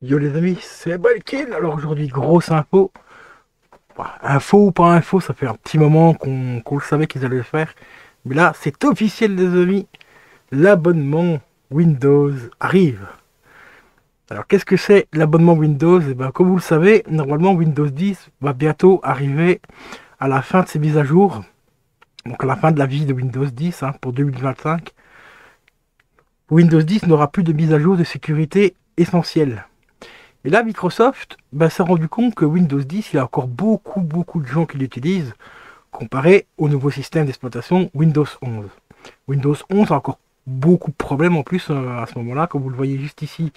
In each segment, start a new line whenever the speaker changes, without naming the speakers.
Yo les amis, c'est Balkin. Alors aujourd'hui, grosse info. Bah, info ou pas info, ça fait un petit moment qu'on le savait qu'ils allaient le faire. Mais là, c'est officiel les amis. L'abonnement Windows arrive. Alors qu'est-ce que c'est l'abonnement Windows? Et ben, comme vous le savez, normalement Windows 10 va bientôt arriver à la fin de ses mises à jour. Donc à la fin de la vie de Windows 10 pour 2025. Windows 10 n'aura plus de mise à jour de sécurité essentielle. Et là, Microsoft s'est rendu compte que Windows 10, il y a encore beaucoup de gens qui l'utilisent, comparé au nouveau système d'exploitation Windows 11. Windows 11 a encore beaucoup de problèmes en plus à ce moment-là, comme vous le voyez juste ici,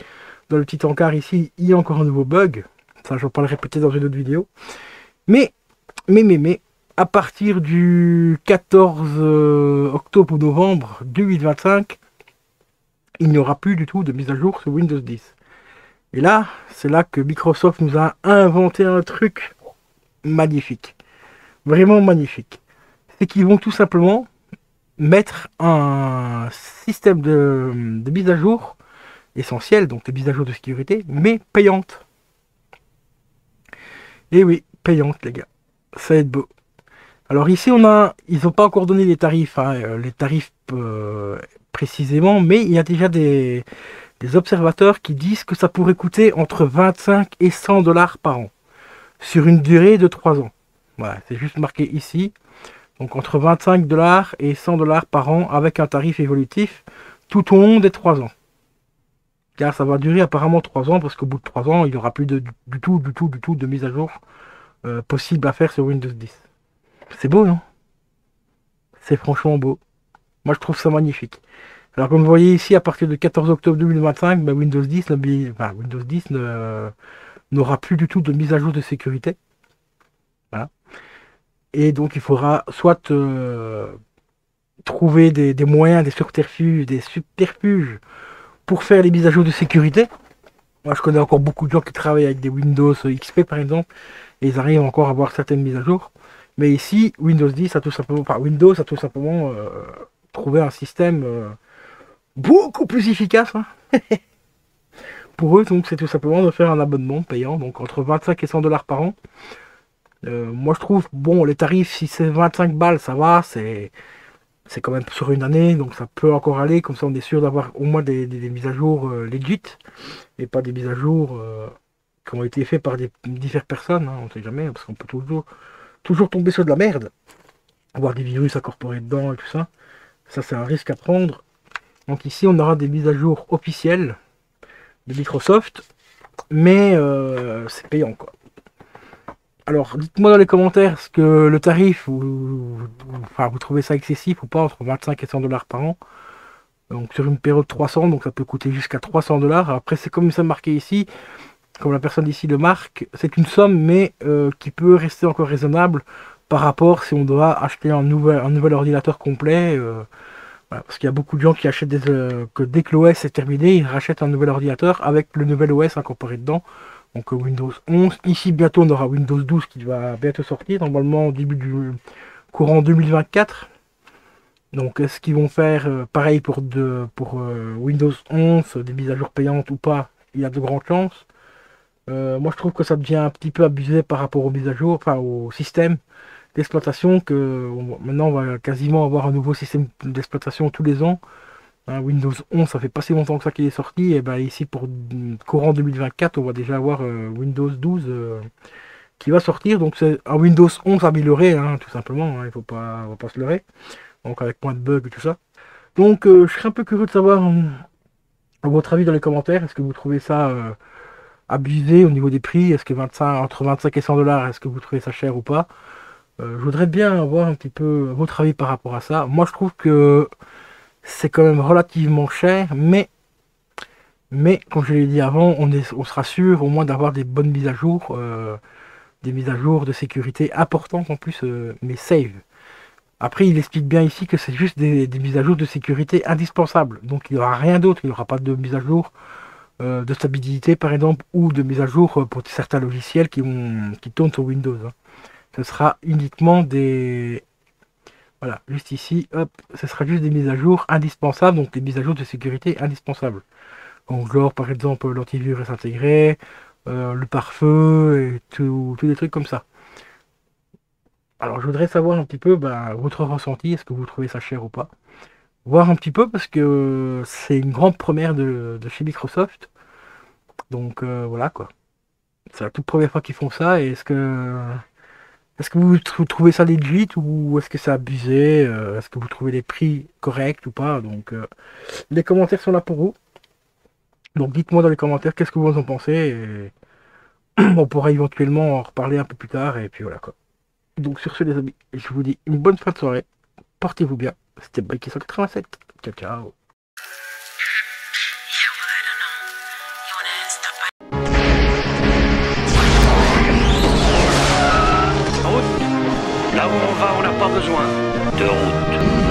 dans le petit encart ici, il y a encore un nouveau bug. Ça, je vais pas le répéter dans une autre vidéo. Mais, à partir du 14 octobre ou novembre 2025, il n'y aura plus du tout de mise à jour sur Windows 10. Et là, c'est là que Microsoft nous a inventé un truc magnifique. Vraiment magnifique. C'est qu'ils vont tout simplement mettre un système de mise à jour essentiel, donc de mise à jour de sécurité, mais payante. Et oui, payante les gars. Ça va être beau. Alors ici, ils n'ont pas encore donné les tarifs, précisément, mais il y a déjà des observateurs qui disent que ça pourrait coûter entre 25 et 100 dollars par an sur une durée de 3 ans. Voilà, c'est juste marqué ici. Donc entre 25 dollars et 100 dollars par an avec un tarif évolutif tout au long des 3 ans. Car ça va durer apparemment 3 ans parce qu'au bout de 3 ans, il n'y aura plus du tout de mise à jour possible à faire sur Windows 10. C'est beau, non? C'est franchement beau. Moi, je trouve ça magnifique. Alors, comme vous voyez ici, à partir du 14 octobre 2025, Windows 10, Windows 10 n'aura plus du tout de mise à jour de sécurité. Voilà. Et donc, il faudra soit trouver des moyens, des subterfuges pour faire les mises à jour de sécurité. Moi, je connais encore beaucoup de gens qui travaillent avec des Windows XP, par exemple, et ils arrivent encore à avoir certaines mises à jour. Mais ici, Windows a tout simplement trouvé un système beaucoup plus efficace pour eux. Donc, c'est tout simplement de faire un abonnement payant, donc entre 25 et 100 dollars par an. Moi, je trouve, bon, les tarifs, si c'est 25 balles, ça va, c'est quand même sur une année, donc ça peut encore aller. Comme ça, on est sûr d'avoir au moins des mises à jour legit et pas des mises à jour qui ont été faites par diverses personnes. On ne sait jamais, parce qu'on peut toujours tomber sur de la merde, avoir des virus incorporés dedans et tout ça. Ça, c'est un risque à prendre. Donc ici, on aura des mises à jour officielles de Microsoft, mais c'est payant quoi. Alors, dites-moi dans les commentaires ce que le tarif, vous trouvez ça excessif ou pas, entre 25 et 100 dollars par an. Donc sur une période de 300, donc ça peut coûter jusqu'à 300 dollars. Après, c'est comme ça marqué ici, comme la personne ici le marque, c'est une somme, mais qui peut rester encore raisonnable par rapport si on doit acheter un nouvel ordinateur complet. Voilà, parce qu'il y a beaucoup de gens qui achètent que dès que l'OS est terminé, ils rachètent un nouvel ordinateur avec le nouvel OS incorporé dedans. Donc Windows 11. Ici, bientôt, on aura Windows 12 qui va bientôt sortir, normalement au début du courant 2024. Donc est-ce qu'ils vont faire pareil pour Windows 11, des mises à jour payantes ou pas? Il y a de grandes chances. Moi, je trouve que ça devient un petit peu abusé par rapport aux mises à jour, enfin au système d'exploitation, maintenant on va quasiment avoir un nouveau système d'exploitation tous les ans. Windows 11, ça fait pas si longtemps que ça qu'il est sorti, et ben ici pour courant 2024, on va déjà avoir Windows 12 qui va sortir. Donc c'est un Windows 11 amélioré, tout simplement, on va pas se leurrer. Donc avec moins de bugs et tout ça. Donc je serais un peu curieux de savoir votre avis dans les commentaires. Est-ce que vous trouvez ça abusé au niveau des prix? Est-ce que entre 25 et 100 dollars, est-ce que vous trouvez ça cher ou pas? Je voudrais bien avoir un petit peu votre avis par rapport à ça. Moi, je trouve que c'est quand même relativement cher, mais comme je l'ai dit avant, on sera sûr au moins d'avoir des bonnes mises à jour, des mises à jour de sécurité importantes en plus, mais save. Après, il explique bien ici que c'est juste des mises à jour de sécurité indispensables. Donc, il n'y aura rien d'autre. Il n'y aura pas de mise à jour de stabilité, par exemple, ou de mise à jour pour certains logiciels qui tournent sur Windows. Ce sera uniquement voilà, juste ici, hop, ce sera juste des mises à jour indispensables, donc des mises à jour de sécurité indispensables. Donc genre par exemple l'antivirus intégré, le pare-feu et tous des trucs comme ça. Alors je voudrais savoir un petit peu votre ressenti, est-ce que vous trouvez ça cher ou pas? Voir un petit peu parce que c'est une grande première de chez Microsoft. Donc voilà quoi. C'est la toute première fois qu'ils font ça et est-ce que vous trouvez ça legit ou est-ce que c'est abusé? Est-ce que vous trouvez les prix corrects ou pas? Donc les commentaires sont là pour vous. Donc dites-moi dans les commentaires qu'est-ce que vous en pensez et on pourra éventuellement en reparler un peu plus tard et puis voilà quoi. Donc sur ce les amis, je vous dis une bonne fin de soirée. Portez-vous bien. C'était Bike 187. Ciao ciao.
Route. Là où on va, on n'a pas besoin de route.